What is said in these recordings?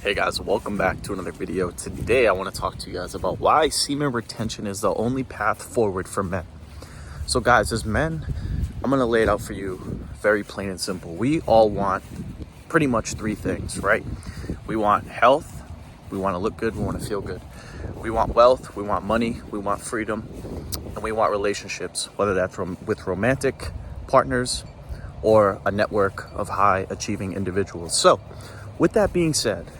Hey guys, welcome back to another video. Today I want to talk to you guys about why semen retention is the only path forward for men. So guys, as men, I'm going to lay it out for you very plain and simple. We all want pretty much three things, right? We want health, we want to look good, we want to feel good. We want wealth, we want money, we want freedom, and we want relationships, whether that's with romantic partners or a network of high achieving individuals. So with that being said,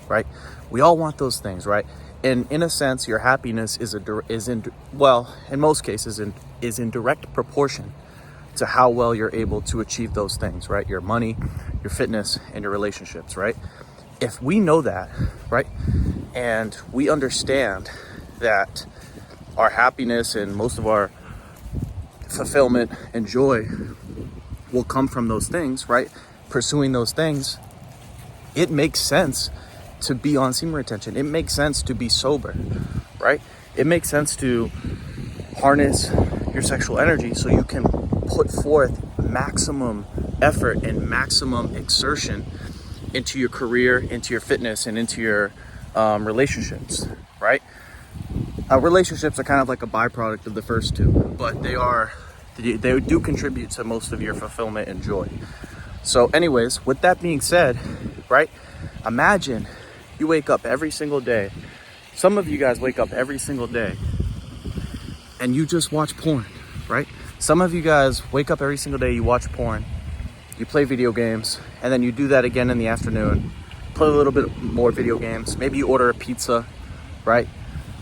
right, we all want those things, right? And in a sense, your happiness is in most cases is in direct proportion to how well you're able to achieve those things, right? Your money, your fitness, and your relationships, right? If we know that, right, and we understand that our happiness and most of our fulfillment and joy will come from those things, right? Pursuing those things, it makes sense to be on semen retention. It makes sense to be sober, right? It makes sense to harness your sexual energy so you can put forth maximum effort and maximum exertion into your career, into your fitness, and into your relationships, right? Relationships are kind of like a byproduct of the first two, but they do contribute to most of your fulfillment and joy. So anyways, with that being said, right, imagine you wake up every single day. Some of you guys wake up every single day and you just watch porn, right? Some of you guys wake up every single day, you watch porn, you play video games, and then you do that again in the afternoon, play a little bit more video games. Maybe you order a pizza, right?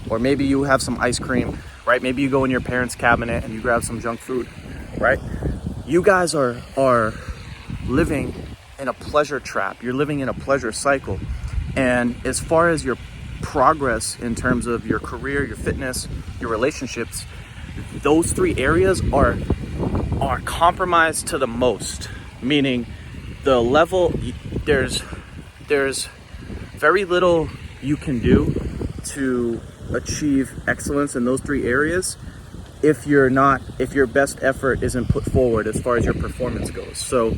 Or maybe you have some ice cream, right? Maybe you go in your parents' cabinet and you grab some junk food, right? You guys are living in a pleasure trap. You're living in a pleasure cycle. And as far as your progress in terms of your career, your fitness, your relationships, those three areas are compromised to the most. Meaning the level, there's very little you can do to achieve excellence in those three areas if your best effort isn't put forward as far as your performance goes. So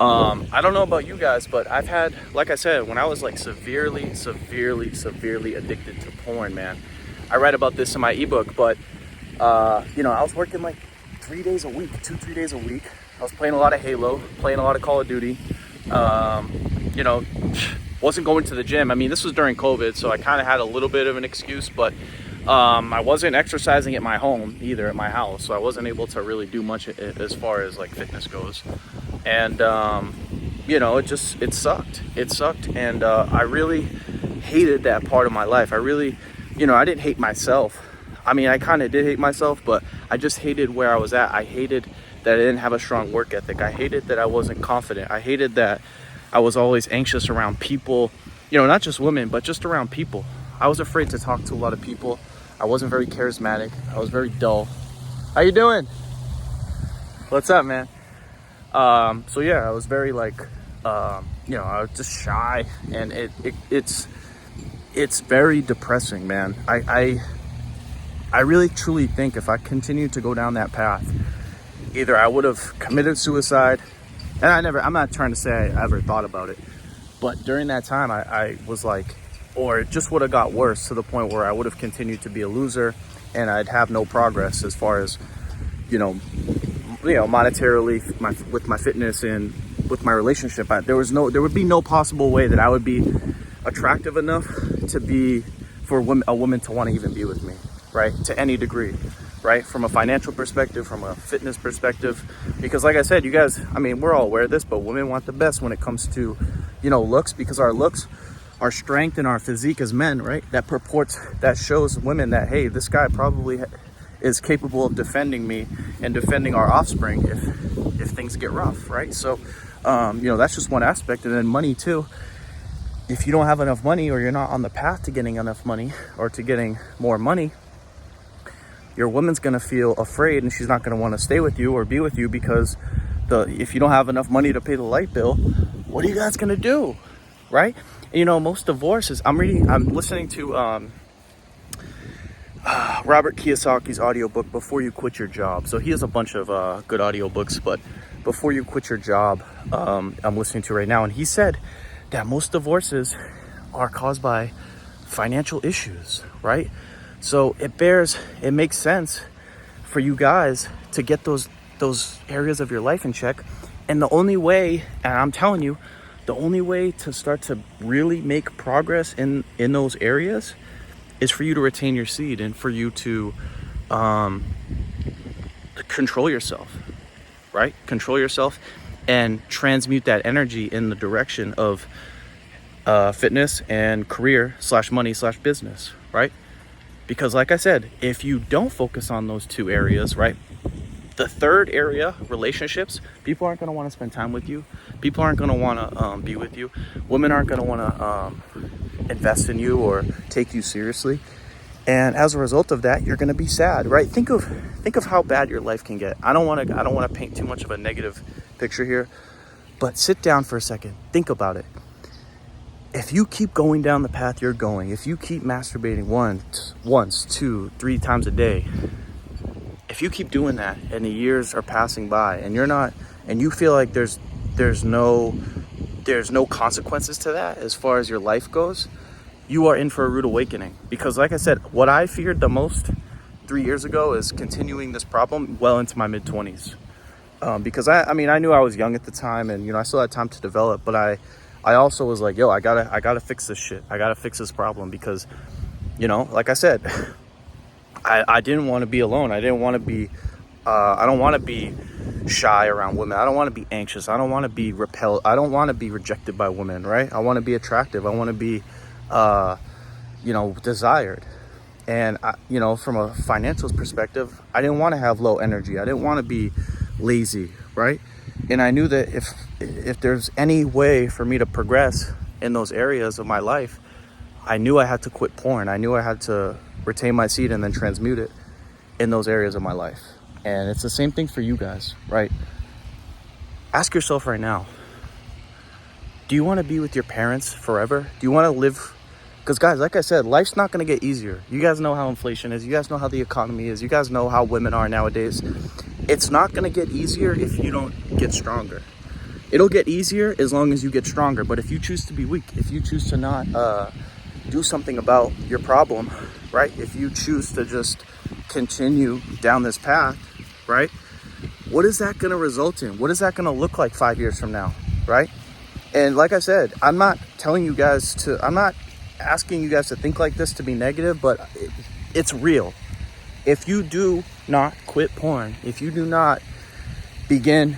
I don't know about you guys, but I've had, like I said, when I was like severely addicted to porn, man. I write about this in my ebook, but I was working like 3 days a week, 2-3 days a week. I was playing a lot of Halo, playing a lot of Call of Duty. Wasn't going to the gym. I mean, this was during COVID, so I kind of had a little bit of an excuse, but I wasn't exercising at my home either, at my house, so I wasn't able to really do much as far as like fitness goes. And it sucked. And I really hated that part of my life. I really, I didn't hate myself. I mean, I kind of did hate myself, but I just hated where I was at. I hated that I didn't have a strong work ethic. I hated that I wasn't confident. I hated that I was always anxious around people, not just women, but just around people. I was afraid to talk to a lot of people. I wasn't very charismatic. I was very dull. How you doing? What's up, man? So yeah, I was very I was just shy, and it's very depressing, man. I really truly think if I continued to go down that path, either I would have committed suicide, and I'm not trying to say I ever thought about it, but during that time I was like, or it just would have got worse to the point where I would have continued to be a loser and I'd have no progress as far as, monetarily, with my fitness and with my relationship. There would be no possible way that I would be attractive enough for a woman to want to even be with me, right? To any degree, right? From a financial perspective, from a fitness perspective, because like I said, you guys, I mean, we're all aware of this, but women want the best when it comes to, looks, because our looks, our strength, and our physique as men, right? That shows women that, hey, this guy probably is capable of defending me and defending our offspring if things get rough, right? So, that's just one aspect. And then money too. If you don't have enough money, or you're not on the path to getting enough money or to getting more money, your woman's going to feel afraid, and she's not going to want to stay with you or be with you, because if you don't have enough money to pay the light bill, what are you guys going to do, right? And, most divorces, I'm listening to Robert Kiyosaki's audiobook, Before You Quit Your Job. So he has a bunch of good audiobooks, but Before You Quit Your Job, I'm listening to right now. And he said that most divorces are caused by financial issues, right? So it makes sense for you guys to get those areas of your life in check. And the only way, and I'm telling you, the only way to start to really make progress in those areas is for you to retain your seed and for you to control yourself, right? Control yourself and transmute that energy in the direction of fitness and career / money / business, right? Because like I said, if you don't focus on those two areas, right, the third area, relationships, people aren't going to want to spend time with you. People aren't going to want to be with you. Women aren't going to want to invest in you or take you seriously. And as a result of that, you're going to be sad, right? Think of how bad your life can get. I don't want to paint too much of a negative picture here, but sit down for a second. Think about it. If you keep going down the path you're going, if you keep masturbating once, 2, 3 times a day, if you keep doing that and the years are passing by and you feel like there's no consequences to that as far as your life goes, you are in for a rude awakening. Because like I said, what I feared the most 3 years ago is continuing this problem well into my mid-20s. Because I knew I was young at the time and, I still had time to develop, but I also was like, yo, I gotta fix this shit. I gotta fix this problem because, like I said, I didn't want to be alone. I didn't want to be, I don't want to be shy around women. I don't want to be anxious. I don't want to be repelled. I don't want to be rejected by women, right? I want to be attractive. I want to be, desired. And, from a financial perspective, I didn't want to have low energy. I didn't want to be lazy, right? And I knew that if there's any way for me to progress in those areas of my life, I knew I had to quit porn. I knew I had to retain my seed and then transmute it in those areas of my life. And it's the same thing for you guys, right? Ask yourself right now, do you want to be with your parents forever? Do you want to live? Because guys, like I said, life's not going to get easier. You guys know how inflation is. You guys know how the economy is. You guys know how women are nowadays. It's not going to get easier if you don't get stronger. It'll get easier as long as you get stronger. But if you choose to be weak, if you choose to not do something about your problem, right? If you choose to just continue down this path, right? What is that going to result in? What is that going to look like 5 years from now, right? And like I said, I'm not asking you guys to think like this to be negative, but it's real. If you do not quit porn, if you do not begin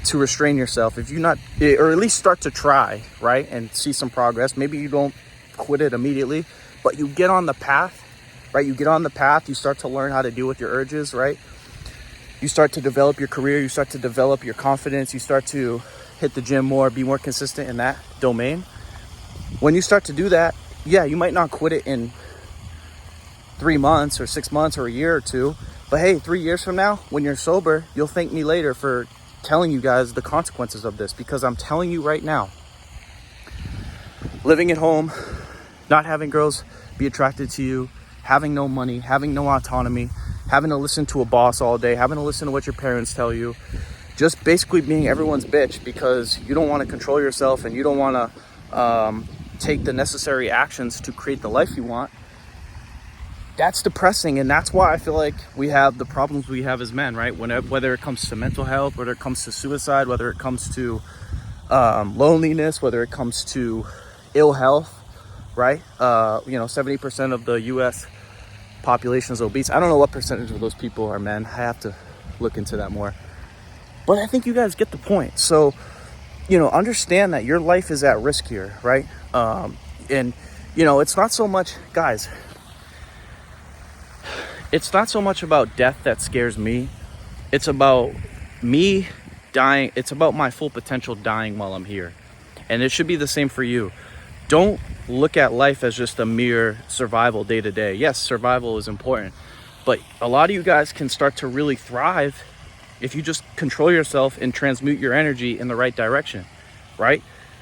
to restrain yourself, if you not, or at least start to try, right, and see some progress, maybe you don't quit it immediately, but you get on the path, right? You get on the path, you start to learn how to deal with your urges, right? You start to develop your career, you start to develop your confidence, you start to hit the gym more, be more consistent in that domain. When you start to do that, yeah, you might not quit it in 3 months or 6 months or a year or 2, but hey, 3 years from now, when you're sober, you'll thank me later for telling you guys the consequences of this, because I'm telling you right now, living at home, not having girls be attracted to you, having no money, having no autonomy, having to listen to a boss all day, having to listen to what your parents tell you, just basically being everyone's bitch because you don't want to control yourself and you don't want to take the necessary actions to create the life you want. That's depressing, and that's why I feel like we have the problems we have as men, right? Whether it comes to mental health, whether it comes to suicide, whether it comes to loneliness, whether it comes to ill health, right? 70% of the U.S. population is obese. I don't know what percentage of those people are men. I have to look into that more. But I think you guys get the point. So, understand that your life is at risk here, right? It's not so much, guys, it's not so much about death that scares me. It's about me dying. It's about my full potential dying while I'm here. And it should be the same for you. Don't look at life as just a mere survival day to day. Yes, survival is important, but a lot of you guys can start to really thrive if you just control yourself and transmute your energy in the right direction, right?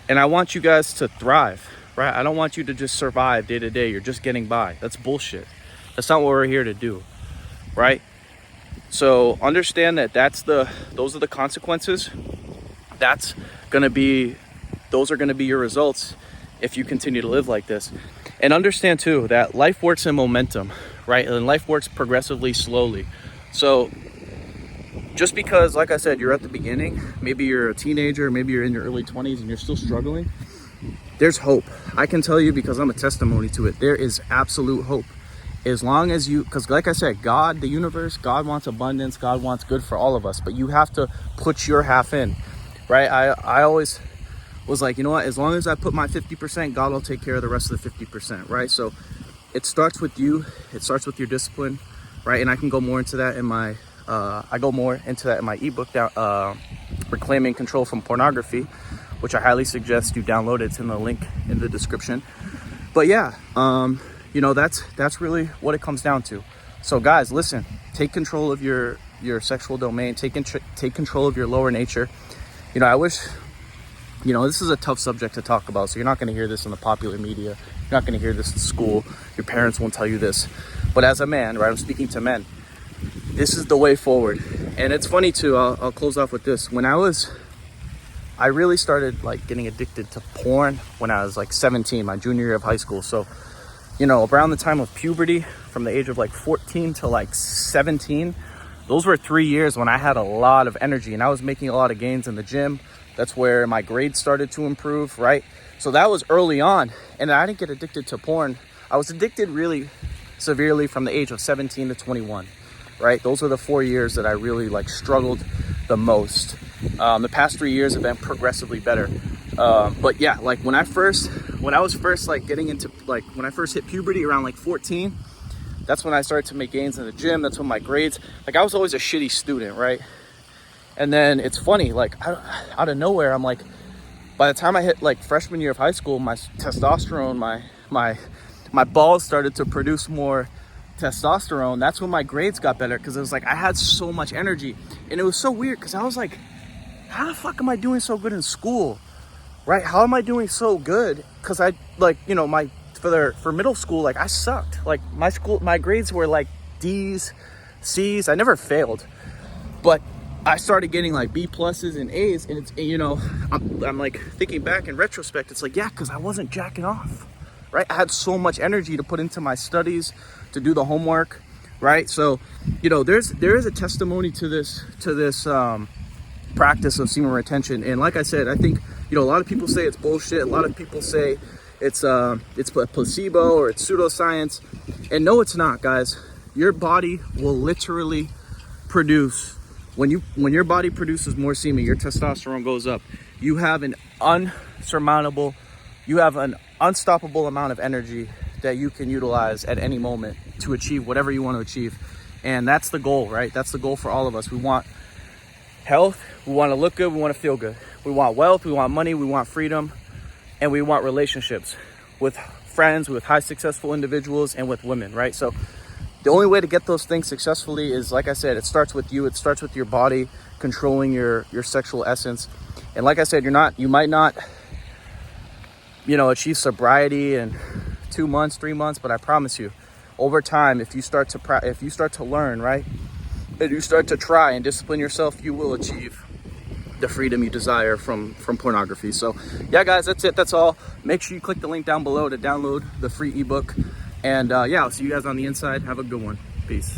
And I want you guys to thrive, right? I don't want you to just survive day to day. You're just getting by. That's bullshit. That's not what we're here to do, right? So understand that those are the consequences. Those are going to be your results if you continue to live like this. And understand too that life works in momentum, right? And life works progressively slowly. So just because, like I said, you're at the beginning, maybe you're a teenager, maybe you're in your early 20s and you're still struggling, there's hope. I can tell you, because I'm a testimony to it, there is absolute hope. As long as you, because like I said, God, the universe, God wants abundance, God wants good for all of us, but you have to put your half in, right? I always was like, you know what, as long as I put my 50%, God will take care of the rest of the 50%, right? So it starts with you, it starts with your discipline, right? And I can go more into that in my, I go more into that in my ebook, Reclaiming Control from Pornography, which I highly suggest you download. It's in the link in the description. But yeah, you know, that's really what it comes down to. So guys, listen, take control of your sexual domain, take control of your lower nature. You know, I wish, you know, this is a tough subject to talk about, so you're not going to hear this in the popular media. You're not going to hear this in school. Your parents won't tell you this. But as a man, right, I'm speaking to men, this is the way forward. And it's funny too, I'll close off with this. I really started like getting addicted to porn when I was like 17, my junior year of high school. So, you know, around the time of puberty, from the age of like 14 to like 17, those were 3 years when I had a lot of energy and I was making a lot of gains in the gym. That's where my grades started to improve, right? So that was early on. And I didn't get addicted to porn. I was addicted really severely from the age of 17 to 21, right? Those are the 4 years that I really like struggled the most. The past 3 years have been progressively better. But yeah, like when I was first like getting into, like when I first hit puberty around like 14, that's when I started to make gains in the gym. That's when my grades, like I was always a shitty student, right? And then it's funny, like out of nowhere, I'm like, by the time I hit like freshman year of high school, my testosterone, my balls started to produce more testosterone. That's when my grades got better, because it was like I had so much energy. And it was so weird, because I was like, how the fuck am I doing so good in school, right? How am I doing so good? Because I, like, you know, for middle school, like I sucked. Like my grades were like D's, C's. I never failed, but I started getting like B pluses and A's, and it's, you know, I'm like thinking back in retrospect, it's like, yeah, because I wasn't jacking off, right? I had so much energy to put into my studies, to do the homework, right? So, you know, there is a testimony to this practice of semen retention. And like I said, I think, you know, a lot of people say it's bullshit. A lot of people say it's a placebo or it's pseudoscience. And no, it's not, guys. Your body will literally produce, when your body produces more semen, your testosterone goes up. You have an unstoppable amount of energy that you can utilize at any moment to achieve whatever you want to achieve. And that's the goal, right? That's the goal for all of us. We want health, we want to look good, we want to feel good. We want wealth, we want money, we want freedom, and we want relationships with friends, with high successful individuals, and with women, right? So the only way to get those things successfully is, like I said, it starts with you. It starts with your body controlling your sexual essence. And like I said, you might not, you know, achieve sobriety in 2 months, 3 months, but I promise you, over time, if you start to learn, right, and you start to try and discipline yourself, you will achieve the freedom you desire from pornography. So yeah, guys, that's it. That's all. Make sure you click the link down below to download the free ebook. And yeah, I'll see you guys on the inside. Have a good one. Peace.